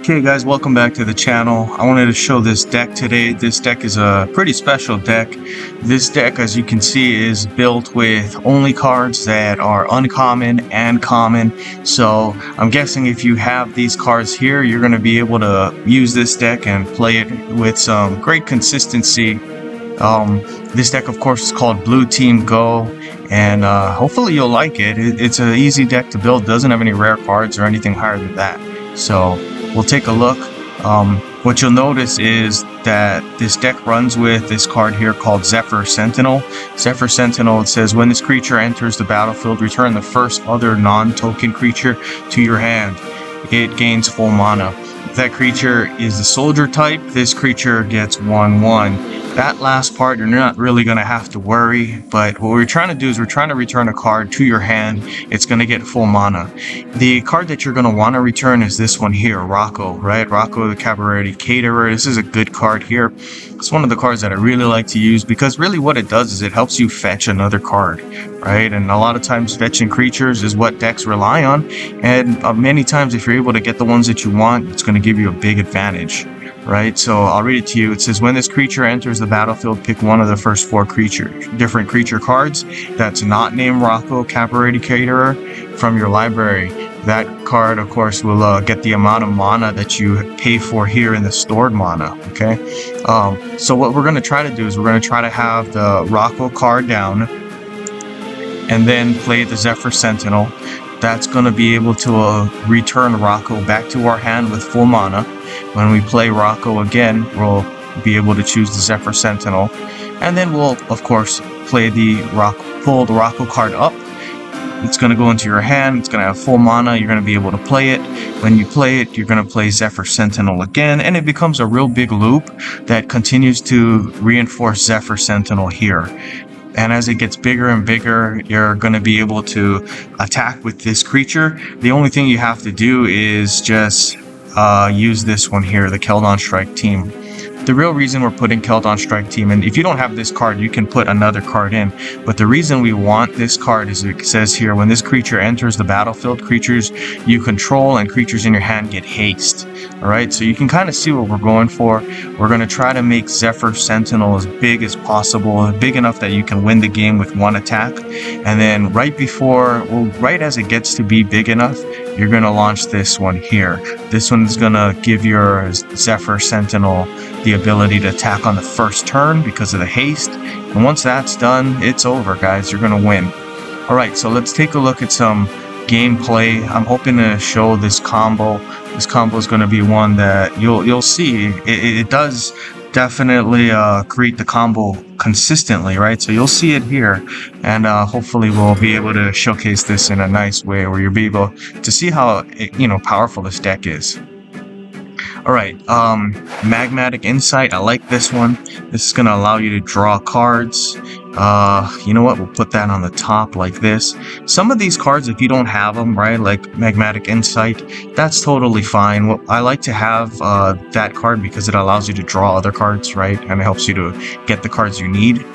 Okay guys, welcome back to the channel. I wanted to show this deck today. This deck is a pretty special deck. This deck, as you can see, is built with only cards that are uncommon and common. So I'm guessing if you have these cards here, you're going to be able to use this deck and play it with some great consistency. This deck, of course, is called Blue Team Go, and hopefully you'll like it. It's an easy deck to build. Doesn't have any rare cards or anything higher than that. So we'll take a look. What you'll notice is that this deck runs with this card here called Zephyr Sentinel. Zephyr Sentinel, it says when this creature enters the battlefield, return the first other non-token creature to your hand. It gains full mana. If that creature is the soldier type, this creature gets 1/1. That last part, you're not really going to have to worry, but what we're trying to do is we're trying to return a card to your hand. It's going to get full mana. The card that you're going to want to return is this one here, Rocco, right? Rocco the Cabaret Caterer. This is a good card here. It's one of the cards that I really like to use because really what it does is it helps you fetch another card, right? And a lot of times fetching creatures is what decks rely on, and many times if you're able to get the ones that you want, it's going to give you a big advantage. Right, so I'll read it to you. It says, when this creature enters the battlefield, pick one of the first 4 different creature cards that's not named Rocco Cabaret Caterer from your library. That card, of course, will get the amount of mana that you pay for here in the stored mana, okay? So what we're going to try to do is we're going to try to have the Rocco card down and then play the Zephyr Sentinel. That's going to be able to return Rocco back to our hand with full mana. When we play Rocco again, we'll be able to choose the Zephyr Sentinel, and then we'll, of course, pull the Rocco card up. It's going to go into your hand. It's going to have full mana. You're going to be able to play it. When you play it, you're going to play Zephyr Sentinel again, and it becomes a real big loop that continues to reinforce Zephyr Sentinel here. And as it gets bigger and bigger, you're going to be able to attack with this creature. The only thing you have to do is just use this one here, the Keldon Strike Team. The real reason we're putting Keldon Strike Team, and if you don't have this card, you can put another card in, but the reason we want this card is it says here, when this creature enters the battlefield, creatures you control and creatures in your hand get haste. Alright, so you can kind of see what we're going for. We're going to try to make Zephyr Sentinel as big as possible, big enough that you can win the game with one attack, and then right as it gets to be big enough, you're going to launch this one here. This one's going to give your Zephyr Sentinel the ability to attack on the first turn because of the haste. And once that's done, it's over, guys. You're going to win. Alright, so let's take a look at some gameplay. I'm hoping to show this combo. This combo is going to be one that you'll see. It does definitely create the combo consistently, right? So you'll see it here, and hopefully we'll be able to showcase this in a nice way where you'll be able to see how powerful this deck is. Alright, Magmatic Insight, I like this one. This is going to allow you to draw cards. You know what, we'll put that on the top like this. Some of these cards, if you don't have them, right, like Magmatic Insight, that's totally fine. Well, I like to have that card because it allows you to draw other cards, right, and it helps you to get the cards you need.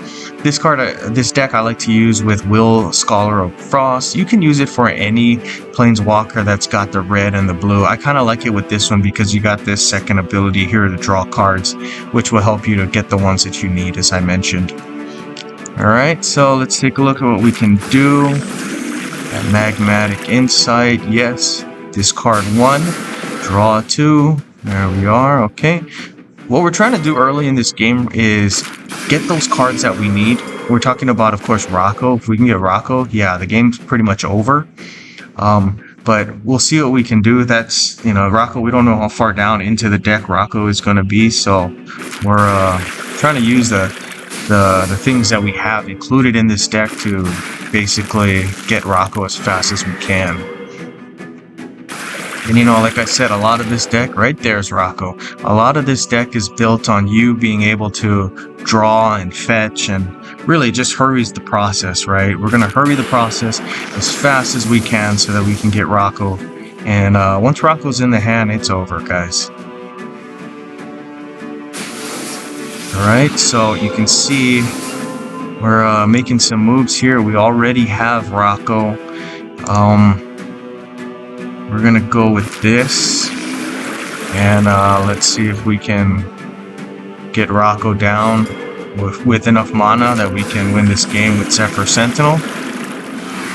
This deck I like to use with Will, Scholar of Frost. You can use it for any Planeswalker that's got the red and the blue. I kind of like it with this one because you got this second ability here to draw cards, which will help you to get the ones that you need, as I mentioned. Alright, so let's take a look at what we can do. Magmatic Insight, yes. Discard 1, draw 2. There we are, okay. What we're trying to do early in this game is get those cards that we need. We're talking about, of course, Rocco. If we can get Rocco, yeah, the game's pretty much over. But we'll see what we can do. That's, Rocco, we don't know how far down into the deck Rocco is going to be, so we're trying to use the things that we have included in this deck to basically get Rocco as fast as we can. And like I said, a lot of this deck, right there's Rocco. A lot of this deck is built on you being able to draw and fetch, and really just hurries the process, right? We're going to hurry the process as fast as we can so that we can get Rocco. And once Rocco's in the hand, it's over, guys. Alright, so you can see we're making some moves here. We already have Rocco. We're gonna go with this. And let's see if we can get Rocco down with enough mana that we can win this game with Zephyr Sentinel.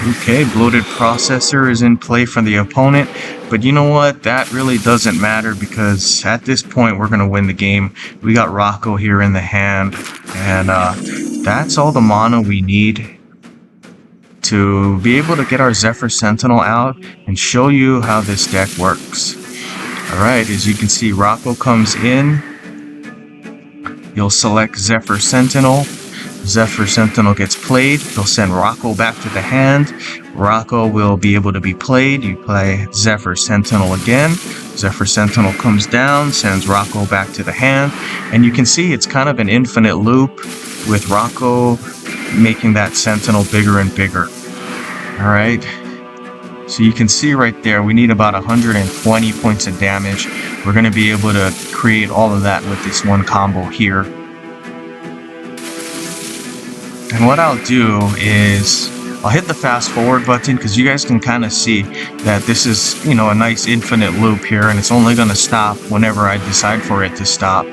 Okay, Bloated Processor is in play for the opponent, but you know what? That really doesn't matter because at this point we're going to win the game. We got Rocco here in the hand, and that's all the mana we need to be able to get our Zephyr Sentinel out and show you how this deck works. Alright, as you can see, Rocco comes in. You'll select Zephyr Sentinel. Zephyr Sentinel gets played. You'll send Rocco back to the hand. Rocco will be able to be played. You play Zephyr Sentinel again. Zephyr Sentinel comes down, sends Rocco back to the hand. And you can see it's kind of an infinite loop with Rocco making that Sentinel bigger and bigger. Alright. So you can see right there, we need about 120 points of damage. We're going to be able to create all of that with this one combo here. And what I'll do is I'll hit the fast forward button because you guys can kind of see that this is, you know, a nice infinite loop here, and it's only going to stop whenever I decide for it to stop.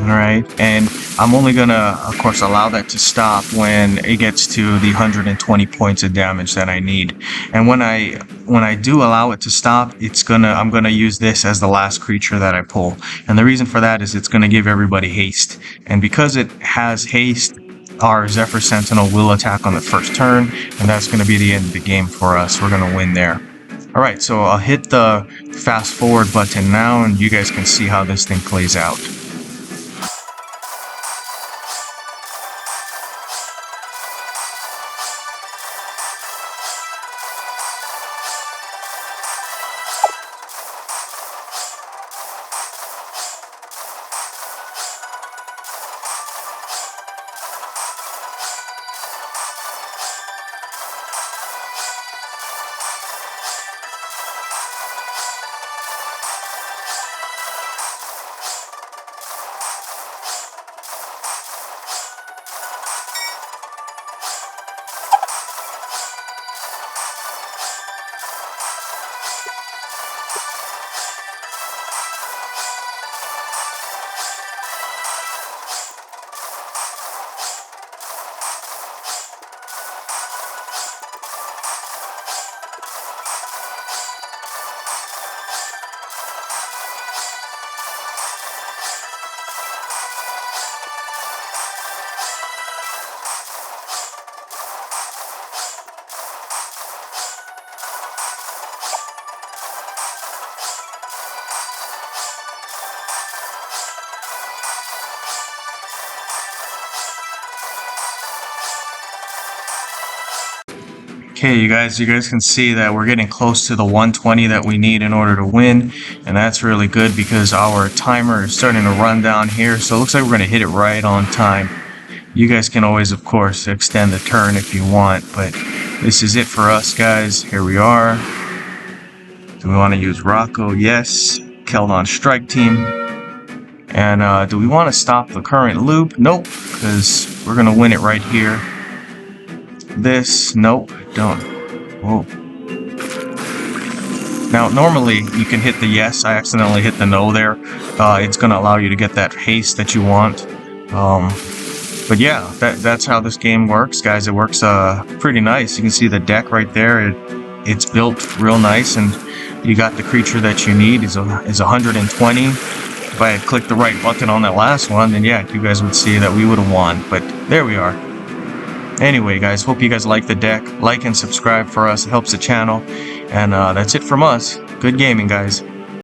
Alright, and I'm only going to, of course, allow that to stop when it gets to the 120 points of damage that I need. And when I do allow it to stop, I'm gonna use this as the last creature that I pull. And the reason for that is it's gonna give everybody haste. And because it has haste, our Zephyr Sentinel will attack on the first turn, and that's gonna be the end of the game for us. We're gonna win there. Alright, so I'll hit the fast forward button now, and you guys can see how this thing plays out. Okay, you guys can see that we're getting close to the 120 that we need in order to win, and that's really good because our timer is starting to run down here, so it looks like we're going to hit it right on time. You guys can always, of course, extend the turn if you want, but this is it for us, guys. Here we are. Do we want to use Rocco? Yes. Keldon Strike Team. And do we want to stop the current loop? Nope, because we're going to win it right here. This, nope, don't. Whoa. Now, normally you can hit the yes. I accidentally hit the no there. It's going to allow you to get that haste that you want. But yeah, that's how this game works, guys. It works pretty nice. You can see the deck right there. It's built real nice, and you got the creature that you need is 120. If I had clicked the right button on that last one, then yeah, you guys would see that we would have won. But there we are. Anyway, guys, hope you guys like the deck. Like and subscribe for us. It helps the channel. And that's it from us. Good gaming, guys.